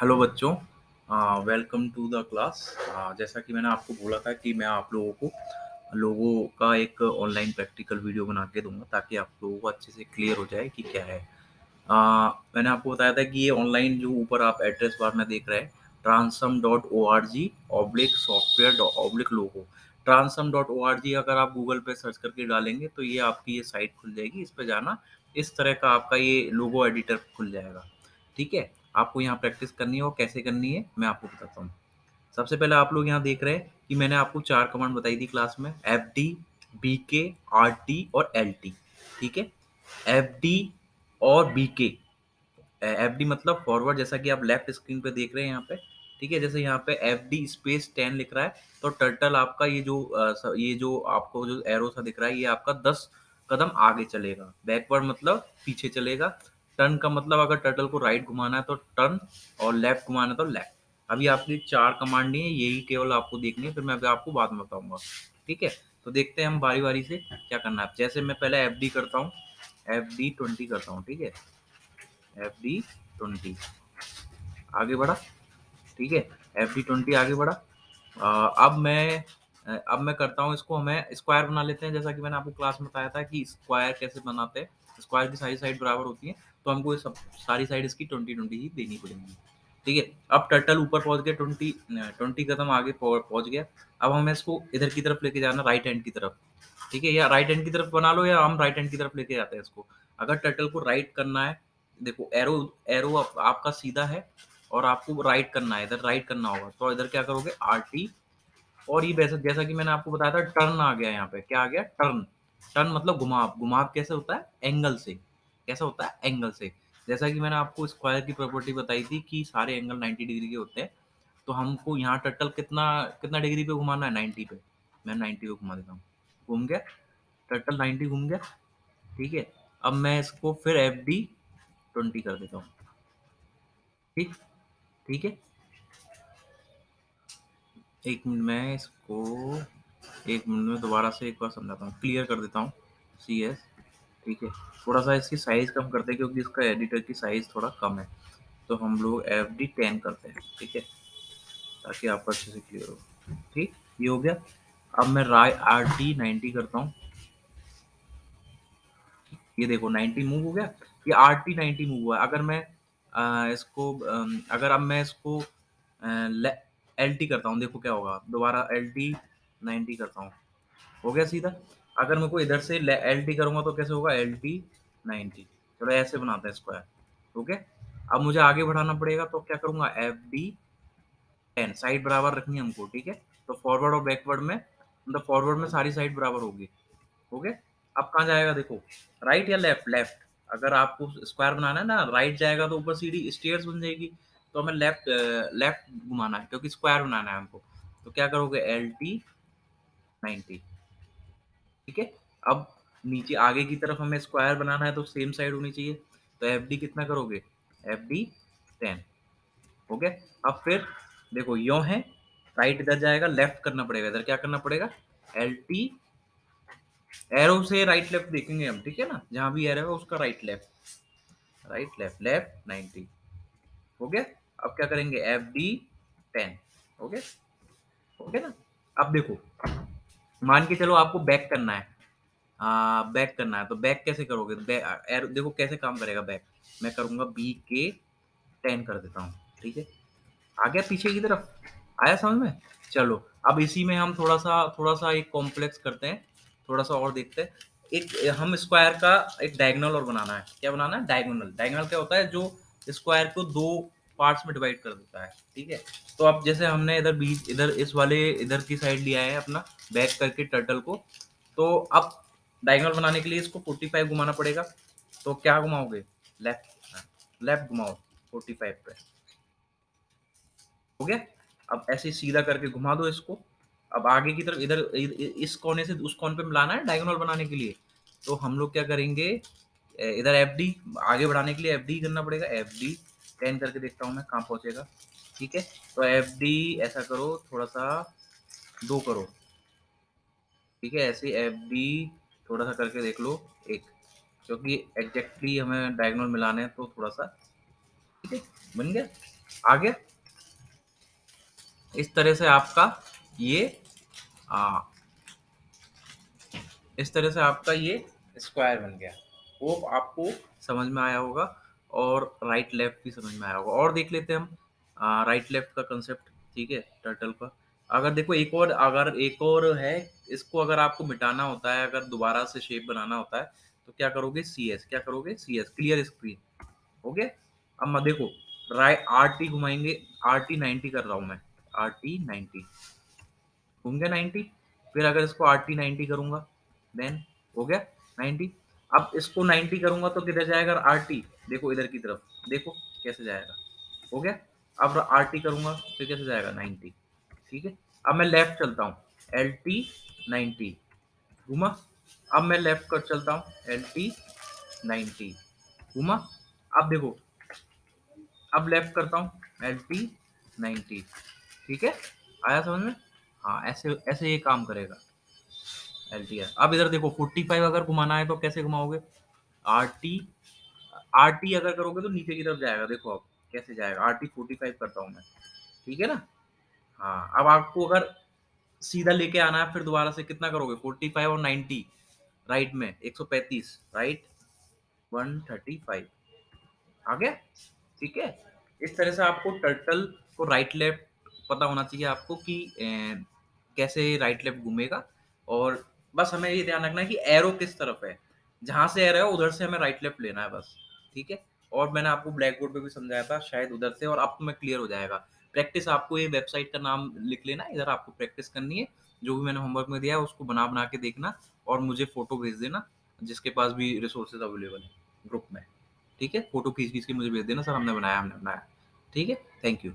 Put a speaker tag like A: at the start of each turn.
A: Hello बच्चों, welcome to the class. जैसा कि मैंने आपको बोला था कि मैं आप लोगों को लोगों का एक ऑनलाइन प्रैक्टिकल वीडियो बना के दूंगा ताकि आप लोगों को अच्छे से क्लियर हो जाए कि क्या है। मैंने आपको बताया था कि ये ऑनलाइन जो ऊपर आप एड्रेस बार में देख रहे हैं, transum.org/software/logo। transum.org अगर आप गूगल पे सर्च करके डालेंगे तो ये आपकी ये साइट खुल जाएगी। इस पे जाना, इस तरह का आपका ये लोगो एडिटर खुल जाएगा। ठीक है, आपको यहाँ प्रैक्टिस करनी है और कैसे करनी है मैं आपको बताता हूँ। सबसे पहले आप लोग यहाँ देख रहे हैं कि मैंने आपको 4 कमांड बताई थी क्लास में, एफडी, बीके, आरटी और एलटी। ठीक है, एफडी और बीके। एफडी मतलब फॉरवर्ड, जैसा कि आप लेफ्ट स्क्रीन पे देख रहे हैं यहाँ पे। ठीक है, जैसे यहाँ पे एफडी स्पेस 10 लिख रहा है तो टर्टल आपका ये जो आपको जो एरो सा दिख रहा है ये आपका 10 कदम आगे चलेगा। बैकवर्ड मतलब पीछे चलेगा। टर्न का मतलब अगर टर्टल को राइट घुमाना है तो टर्न, और लेफ्ट घुमाना है तो लेफ्ट। अभी आपकी 4 कमांड नहीं है, यही केवल आपको देखनी है, फिर मैं अभी आपको बाद में बताऊंगा। ठीक है, तो देखते हैं हम बारी बारी से क्या करना है। जैसे मैं पहले एफडी करता हूँ, एफडी 20 करता हूँ। ठीक है, एफडी 20 आगे बढ़ा। ठीक है, FD20 आगे बढ़ा। अब मैं करता हूँ इसको, हमें स्क्वायर बना लेते हैं। जैसा कि मैंने आपको क्लास में बताया था कि स्क्वायर कैसे बनाते हैं। स्क्वायर की सारी साइड बराबर होती है तो हमको ये सब सारी साइड इसकी 20-20 ही देनी पड़ेगी। ठीक है, अब टर्टल ऊपर पहुंच गया, 20 कदम आगे पहुंच गया। अब हमें इसको इधर की तरफ लेके जाना, राइट हैंड की तरफ। ठीक है, या राइट हैंड की तरफ बना लो या हम राइट हैंड की तरफ लेके जाते हैं इसको। अगर टर्टल को राइट करना है, देखो एरो एरो आपका सीधा है और आपको राइट करना है, इधर राइट करना होगा तो इधर क्या करोगे, आरटी। और ये वैसे जैसा कि मैंने आपको बताया था, टर्न आ गया यहाँ पे, क्या आ गया, टर्न। टर्न मतलब घुमाव। घुमाव कैसे होता है, एंगल से। कैसा होता है, एंगल से। जैसा कि मैंने आपको स्क्वायर की प्रॉपर्टी बताई थी कि सारे एंगल 90 डिग्री के होते हैं। तो हमको यहाँ टर्टल कितना कितना डिग्री पे घुमाना है, 90 पे। मैं 90 पे घुमा देता हूँ, घूम गया टर्टल, 90 घूम गया। ठीक है, अब मैं इसको फिर FD20 कर देता हूँ। ठीक, ठीक है। एक मिनट में इसको, एक मिनट में दोबारा से एक बार समझाता हूँ, क्लियर कर देता हूँ। CS। ठीक है, थोड़ा सा इसकी साइज कम करते हैं क्योंकि इसका एडिटर की साइज थोड़ा कम है। तो हम लोग FD10 करते हैं। ठीक है, ताकि आपको अच्छे से क्लियर हो। ठीक, ये हो गया। अब मैं RT90 करता हूँ। ये देखो 90 मूव हो गया, ये RT90 मूव हुआ है। अगर मैं अगर अब मैं इसको LT करता हूँ, देखो क्या होगा, दोबारा LT90 करता हूँ, हो गया सीधा। अगर मैं को इधर से LT करूंगा तो कैसे होगा, LT90। चलो ऐसे बनाते हैं स्क्वायर। ओके, अब मुझे आगे बढ़ाना पड़ेगा तो क्या करूंगा, FD10, साइड बराबर रखनी है हमको। ठीक है, तो फॉरवर्ड और बैकवर्ड में, मतलब फॉरवर्ड में सारी साइड बराबर होगी। हो गया। अब कहाँ जाएगा देखो, राइट या लेफ्ट, लेफ्ट। अगर आपको स्क्वायर बनाना है ना, राइट जाएगा तो ऊपर सीढ़ी स्टेयर्स बन जाएगी। तो हमें लेफ्ट लेफ्ट घुमाना है क्योंकि स्क्वायर बनाना है हमको। तो क्या करोगे, LT90। ठीक है, अब नीचे आगे की तरफ हमें स्क्वायर बनाना है तो सेम साइड होनी चाहिए। तो FD कितना करोगे, FD10। हो गया। अब फिर देखो यो है, राइट इधर जाएगा, लेफ्ट करना पड़ेगा, इधर क्या करना पड़ेगा, LT। एरो से राइट लेफ्ट देखेंगे हम, ठीक है ना, जहां भी एरो है उसका right left, right left, left 90। हो गया। अब क्या करेंगे, FD10। हो गया, हो गया ना। अब देखो, मान के चलो आपको बैक करना है। बैक करना है तो बैक कैसे करोगे, एरो देखो कैसे काम करेगा बैक। मैं करूंगा BK10 कर देता हूँ। ठीक है, आ गया पीछे की तरफ, आया समझ में। चलो, अब इसी में हम थोड़ा सा एक कॉम्प्लेक्स करते हैं, थोड़ा सा और देखते हैं। एक हम स्क्वायर का एक डायगोनल और बनाना है। क्या बनाना है, डायगोनल। डायगोनल क्या होता है, जो स्क्वायर को दो पार्ट्स में डिवाइड कर देता है। ठीक है, तो अब जैसे हमने इधर बीच, इधर इस वाले इधर की साइड लिया है अपना, बैक करके टर्टल को। तो अब डायगोनल बनाने के लिए इसको 45 घुमाना पड़ेगा। तो क्या घुमाओगे, लेफ्ट, लेफ्ट घुमाओ 45 पे। हो गया। अब ऐसे सीधा करके घुमा दो इसको। अब आगे की तरफ इधर इस कोने से उस कोने पे मिलाना है डायगोनल बनाने के लिए। तो हम लोग क्या करेंगे, इधर FD आगे बढ़ाने के लिए FD करना पड़ेगा। FD10 करके देखता हूँ मैं कहाँ पहुंचेगा। ठीक है, तो FD ऐसा करो, थोड़ा सा दो करो। ठीक है, ऐसे FD थोड़ा सा करके देख लो, एक, क्योंकि एग्जैक्टली हमें डायगोनल मिलाने हैं तो थोड़ा सा। ठीक है, बन गया। आगे इस तरह से आपका ये आ, इस तरह से आपका ये स्क्वायर बन गया। वो आपको समझ में आया होगा और राइट लेफ्ट भी समझ में आया होगा। और देख लेते हैं हम राइट लेफ्ट का कंसेप्ट, ठीक है, टर्टल का। अगर एक और है, इसको अगर आपको मिटाना होता है, अगर दोबारा से शेप बनाना होता है, तो क्या करोगे, सी एस, क्या करोगे, सी एस, क्लियर स्क्रीन। हो गया। अब मैं देखो, राइट आर टी घुमाएंगे, आर टी 90 कर रहा हूँ मैं, आर टी 90 घूम गया 90। फिर अगर इसको आर टी 90 करूंगा, देन हो गया 90। अब इसको 90 करूंगा तो किधर जाएगा आर टी, देखो इधर की तरफ, देखो कैसे जाएगा। हो गया। अब आर टी करूंगा फिर कैसे जाएगा 90, ठीक है। अब मैं लेफ्ट चलता हूँ, एल टी 90 घुमा। अब मैं लेफ्ट कर चलता हूँ, एल टी 90 घुमा। अब देखो, अब लेफ्ट करता हूँ, एल टी 90, ठीक है, आया समझ में। हाँ, ऐसे ऐसे ये काम करेगा एल टी आर। अब इधर देखो 45 अगर घुमाना है तो कैसे घुमाओगे, आर टी, आर टी अगर करोगे तो नीचे की तरफ जाएगा, देखो अब कैसे जाएगा, आर टी 45 करता हूँ मैं, ठीक है ना। हाँ, अब आपको अगर सीधा लेके आना है, फिर दोबारा से कितना करोगे, 45 और 90, राइट में 135, राइट 135, आ गया, ठीक है। इस तरह से आपको टर्टल को राइट लेफ्ट पता होना चाहिए आपको कि कैसे राइट लेफ्ट घूमेगा। और बस हमें ये ध्यान रखना है कि एरो किस तरफ है, जहां से एरो है उधर से हमें राइट लेफ्ट लेना है बस, ठीक है। और मैंने आपको ब्लैक बोर्ड पे भी समझाया था शायद उधर से, और अब तो मैं क्लियर हो जाएगा। प्रैक्टिस, आपको ये वेबसाइट का नाम लिख लेना, इधर आपको प्रैक्टिस करनी है, जो भी मैंने होमवर्क में दिया है उसको बना बना के देखना, और मुझे फोटो भेज देना, जिसके पास भी रिसोर्सेज अवेलेबल है ग्रुप में, ठीक है। फोटो खींच खींच के मुझे भेज देना, सर हमने बनाया, हमने बनाया, ठीक है। Thank you.